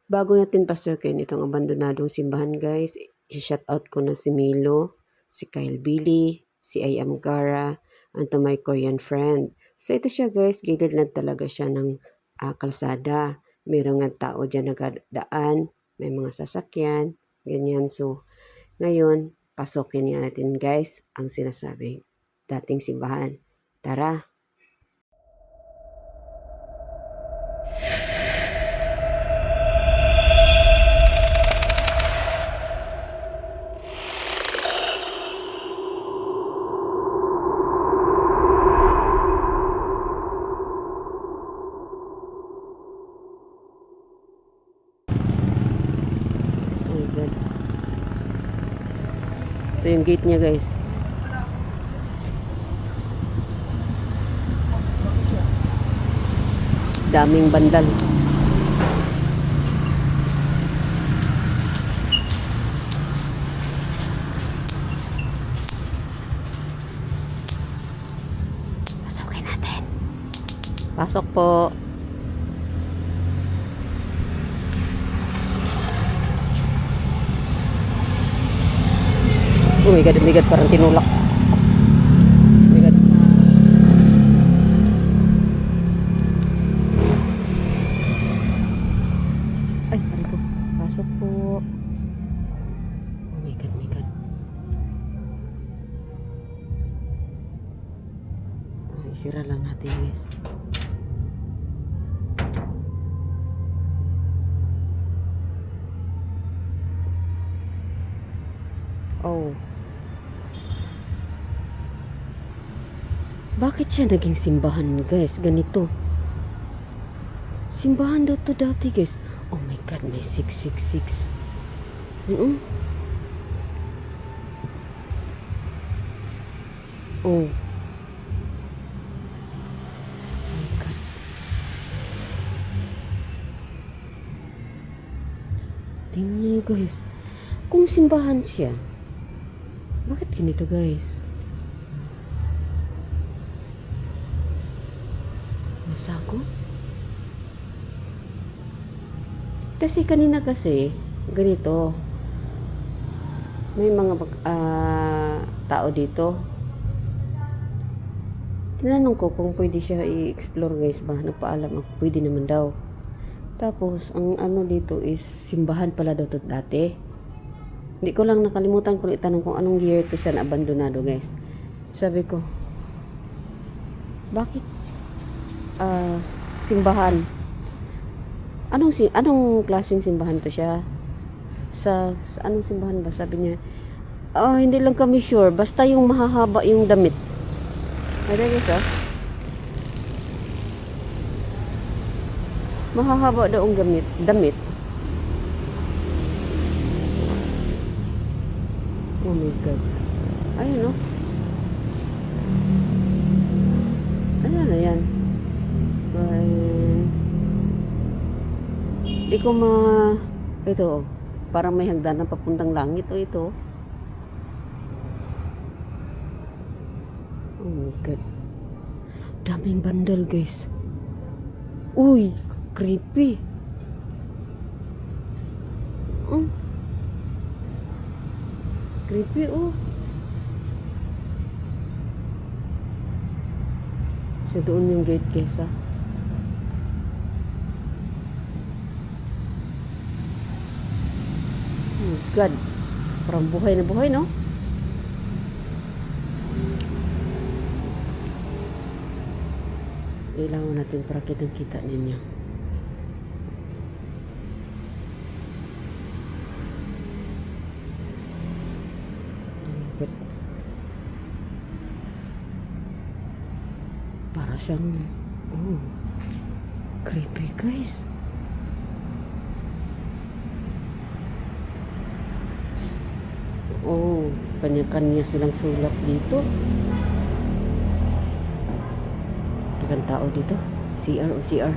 Bago natin pasukin itong abandonadong simbahan guys, i-shoutout ko na si Milo, si Kyle Billy, si I Am Gara, and to my Korean friend. So ito siya guys, gilid lang talaga siya ng kalsada. Mayroong nga tao dyan nagdaan, may mga sasakyan, ganyan. So ngayon, pasukin nga natin guys ang sinasabing dating simbahan. Tara! Ito yung gate niya guys. Daming bandal. Pasukin natin. Pasok po. Oh my god, parang tinulak. Oh my god. Ay, ano po? Pasok po. Oh my god, my god. Isira lang natin guys. Oh. Bakit siya naging simbahan guys? Ganito. Simbahan daw to dati guys. Oh my god, may 666. Oh. My god. Tingnan niyo guys. Kung simbahan siya, bakit ganito guys? Masago? Kasi kanina kasi, ganito. May mga tao dito. Tinanong ko kung pwede siya i-explore guys ba. Nagpaalam ako, pwede naman daw. Tapos, ang ano dito is, simbahan pala daw to dati. Hindi ko lang nakalimutan kung itanong kung anong year to siya na-abandonado guys. Sabi ko, bakit simbahan? Anong klaseng simbahan to siya? Sa anong simbahan ba? Sabi niya, hindi lang kami sure. Basta yung mahahaba yung damit. Ay, guys, mahahaba daw ang damit. Oh my god. Ayun, Ayan na yan. Di ko ito, parang may hagdanan papuntang langit ito. Oh my god. Daming bandal guys. Uy, creepy. Creepy So doon yung gate guys Oh god. Parang buhay na buhay no? Ilawan natin para kitang-kita ninyo. Para siyang creepy guys. Kanya-kanya silang sulat dito. Dagang tao dito. CR o CR.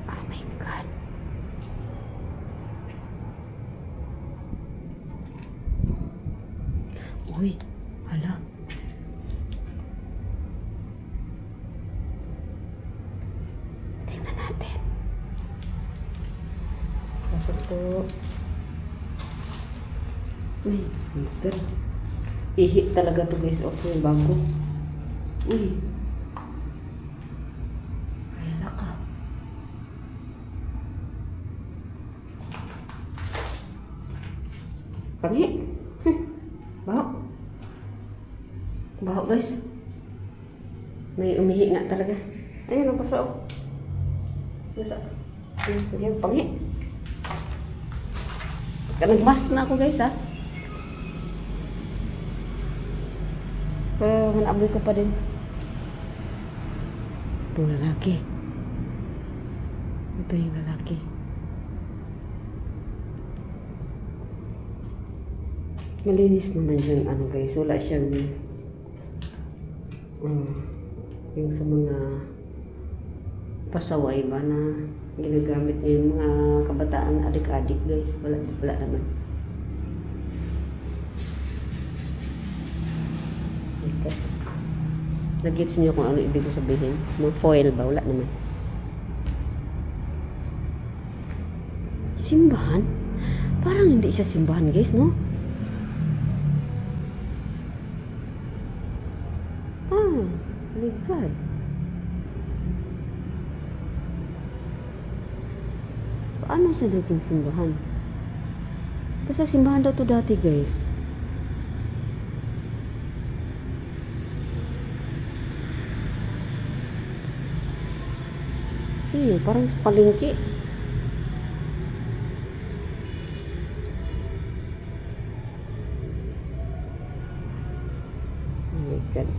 Oh my god. Uy, hala. Tingnan natin. Ito po. Uy, good. Ihi talaga to guys. Okay, bago. Uy. Kaya ka. Pangi. Baho. Baho guys. May umihi nga talaga. Ayun, ang basa oh. Basa. Ayun, pangi. Nag-mask na ako guys ha. Pero manaboy ko pa din. Ito yung lalaki. Ito yung lalaki. Malinis naman siyang ano guys. Wala siyang yung sa mga pasaway ba na ginagamit niya yung mga kabataan adik-adik guys. Wala naman. Nag-gets niyo kung ano ibig ko sabihin. Mga foil ba? Wala naman. Simbahan? Parang hindi siya simbahan guys, no? Ah, my God. Paano siya naging simbahan? Basta simbahan daw to dati guys. Parang sa palengke. Oh my God.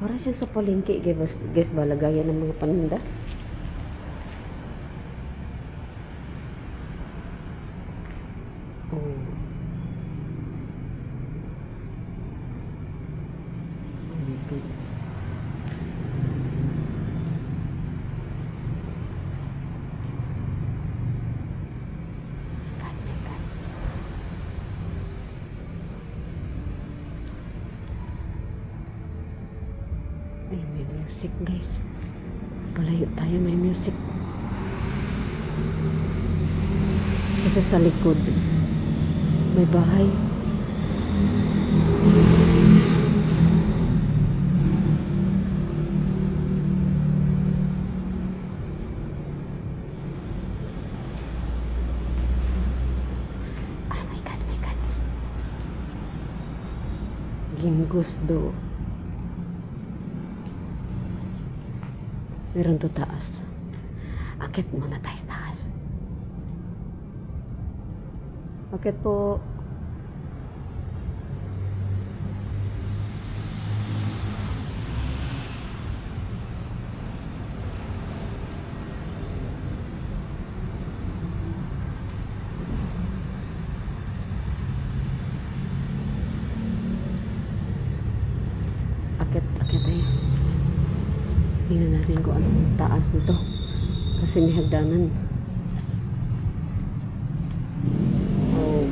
Parang siya sa palengke, guys, balagayan ng mga paninda. Ay, may music guys. Palayo tayo, may music. Kasi sa likod may bahay. Oh my God, my God. Gingusto. Meron to taas. Akit muna tayo sa taas. Akit po. Akit tayo. Tingnan natin kung anong taas nito. Kasi may hagdanan. Oh.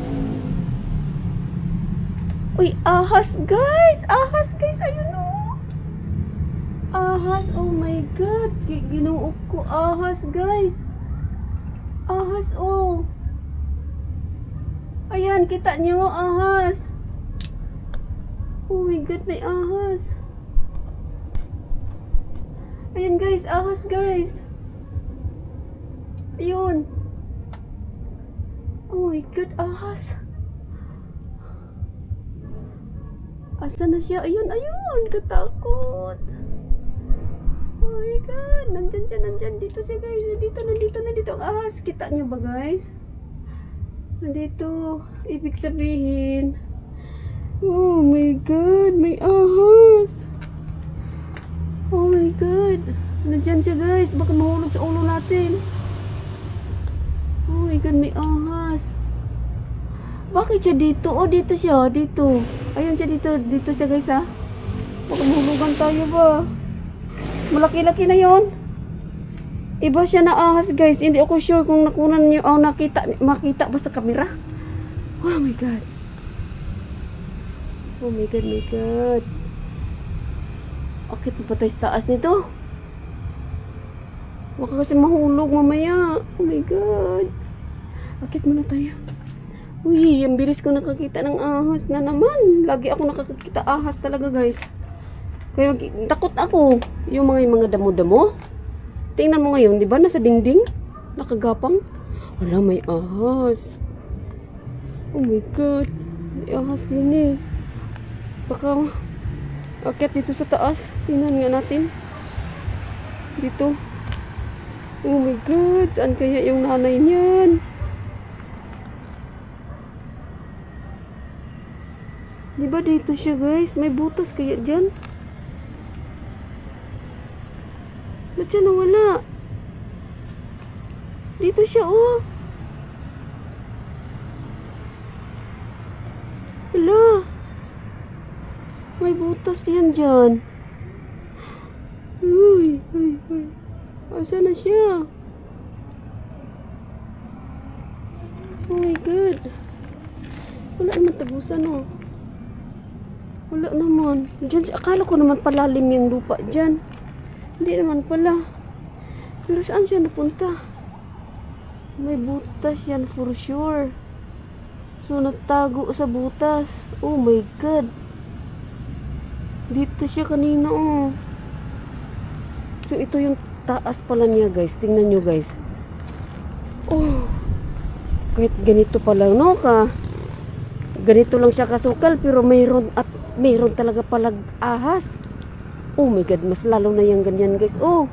Uy, ahas guys! Ahas guys! Ayun o! Ahas! Oh my God! Ginuok ko ahas guys! Ahas oh! Ayan, kita nyo ahas! Oh my God, may ahas! Ayan guys, ahas guys. Ayun. Oh my God, ahas. Asa na siya? Ayun, ayun. Katakot. Oh my God. Nandyan siya, nandyan. Dito siya guys. Nandito ang ahas. Kita nyo ba guys? Nandito. Ibig sabihin. Oh my God, may ahas. Oh my God. Nandyan siya guys. Baka mahulog sa ulo natin. Oh my God, may ahas. Bakit siya dito? Oh, dito siya. Dito. Ayun siya dito. Dito siya guys ha. Baka mahulugan tayo ba? Malaki-laki na yon. Iba siya na ahas guys. Hindi ako sure kung nakunan niyo o makita ba sa kamera. Oh my god. Oh my god, my god. Akit pa tayo sa taas nito. Baka kasi mahulog mamaya. Oh my god. Akit muna tayo. Uy, ang bilis ko nakakita ng ahas na naman. Lagi ako nakakita ahas talaga guys. Kaya takot ako. Yung mga damo-damo. Tingnan mo ngayon, di ba? Nasa dingding. Nakagapang. Wala, may ahas. Oh my god. May ahas din eh. Baka akyat dito sa taas. Tingnan nga natin. Dito. Oh my god. Saan kaya yung nanay niyan? Di ba dito siya guys? May butas kaya dyan? Ba't siya nawala? Dito siya oh. Hala. May butas yan dyan. Uy, uy, uy. Asa na siya? Oh my god. Wala naman tagusan oh. Wala naman. Diyan, akala ko naman palalim yung lupa dyan. Hindi naman pala. Pero saan siya napunta? May butas yan for sure. So natago sa butas. Oh my god. Dito siya kanina oh. So ito yung taas pala niya guys. Tingnan nyo guys. Oh. Kahit ganito pala no ka. Ganito lang siya kasukal pero mayroon talaga palag ahas. Oh my god, mas lalo na yung ganyan guys. Oh.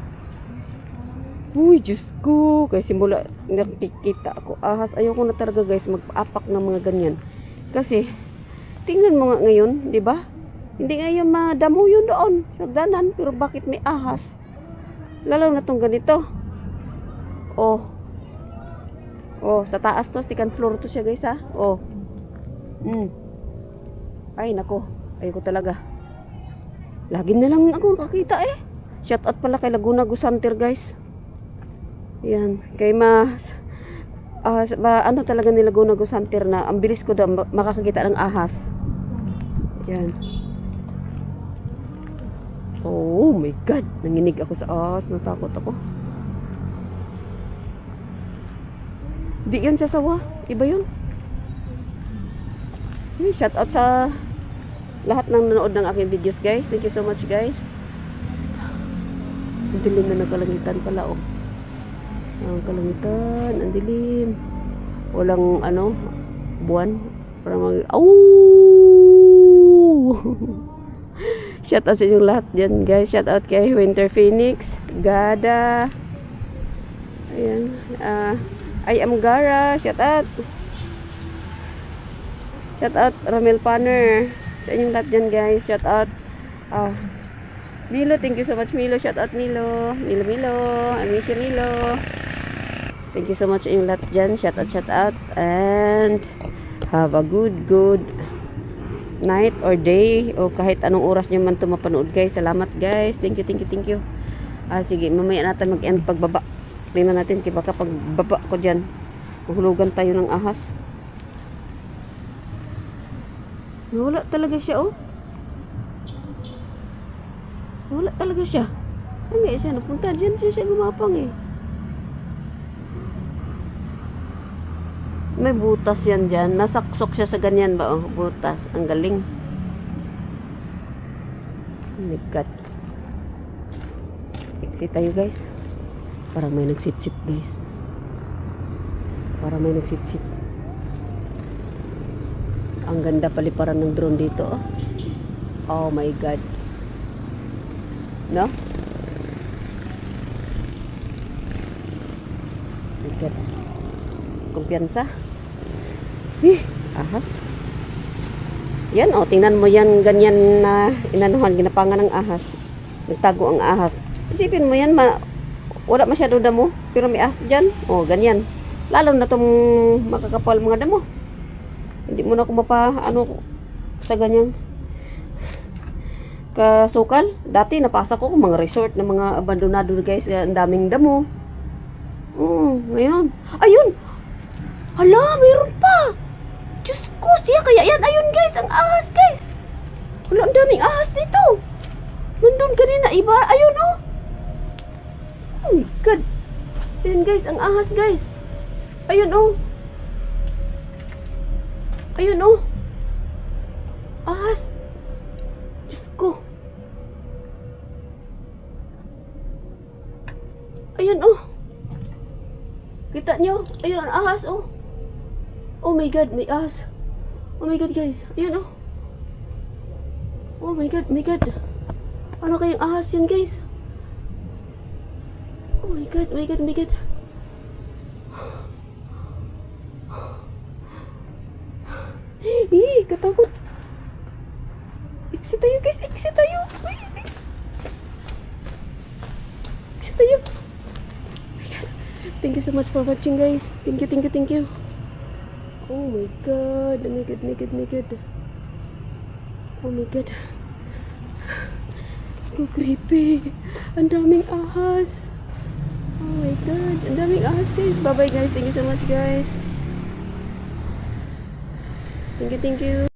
Uy, Diyos ko. Kasi simula nakikita ako ahas. Ayoko na talaga guys mag-apak ng mga ganyan. Kasi tingnan mo nga ngayon, di ba? Hindi ngayon madamo yun doon sa danan, pero bakit may ahas? Lalo na tong ganito. Oh. Oh, sa taas to, second floor to siya guys ha. Oh. Ay nako, ayoko talaga. Lagi na lang ako nakakita eh. Shout out pala kay Laguna Gusanter guys. Yan, kay ano talaga ni Laguna Gusanter na ang bilis ko daw makakakita ng ahas. Yan. Oh my god, nanginig ako sa ahas, natakot ako. Di yun sa sawa, iba yun. Shout out sa lahat ng nanood ng aking videos guys. Thank you so much guys. Ang dilim na ng kalangitan pala oh. Ang kalangitan, ang dilim. Walang ano, buwan. Parang shout out sa inyong lahat dyan guys. Shout out kay Winter Phoenix, Gada. Ayan. I am Gara. Shout out. Shout out Romel Panner. Sa inyong lahat dyan guys. Shout out Milo, thank you so much Milo. Shout out Milo. Milo. I miss you Milo. Thank you so much sa inyong lahat dyan. Shout out. And have a good night or day. O kahit anong oras nyo man ito mapanood guys. Salamat guys. Thank you. Sige, mamaya natin mag-end pagbaba. Tingnan natin kaya baka pagbaba ko dyan. Mahulugan tayo ng ahas. Wala talaga siya oh. Wala talaga siya. Hindi siya napunta dyan siya gumapang eh. May butas yan dyan. Nasaksok siya sa ganyan ba oh. Butas. Ang galing. Oh my god. Exit tayo guys. Parang may nagsit-sit guys. Ang ganda paliparan ng drone dito oh. Oh my god. No? My god. Kumpiyansa. Ahas. Yan oh, tingnan mo yan ganyan na inanuhan, ginapangan ng ahas. Nagtago ang ahas. Isipin mo yan, wala masyado damo, pero may ahas dyan. Oh, ganyan. Lalo na itong makakapal mga damo. Hindi mo na ako sa ganyan kasukal. Dati napasa ko mga resort na mga abandonado guys, ang daming damo. Ngayon. Ayun! Hala, mayroon pa! Diyos ko, siya kaya yan. Ayun guys, ang ahas guys. Wala, ang daming ahas dito. Nandun kanina, iba. Ayun oh. Oh my God. Ayun guys, ang ahas guys. Ayun oh. Ayun oh. Ahas. Diyos ko. Ayun oh. Kita nyo? Ayun, ahas oh. Oh my God, may ahas. Oh my God guys. Ayun oh. Oh my God, my God. Ano kayang ahas yan guys? Oh my God, my God, my God. Katakot. Exit tayo guys, exit tayo. Exit tayo. Oh my God. Thank you so much for watching guys. Thank you, thank you, thank you. Oh my God, oh my God, my God, my God. Oh my God. So creepy. Ang daming ahas. Oh my God, ang daming ahas guys. Bye bye guys, thank you so much guys. Thank you, thank you.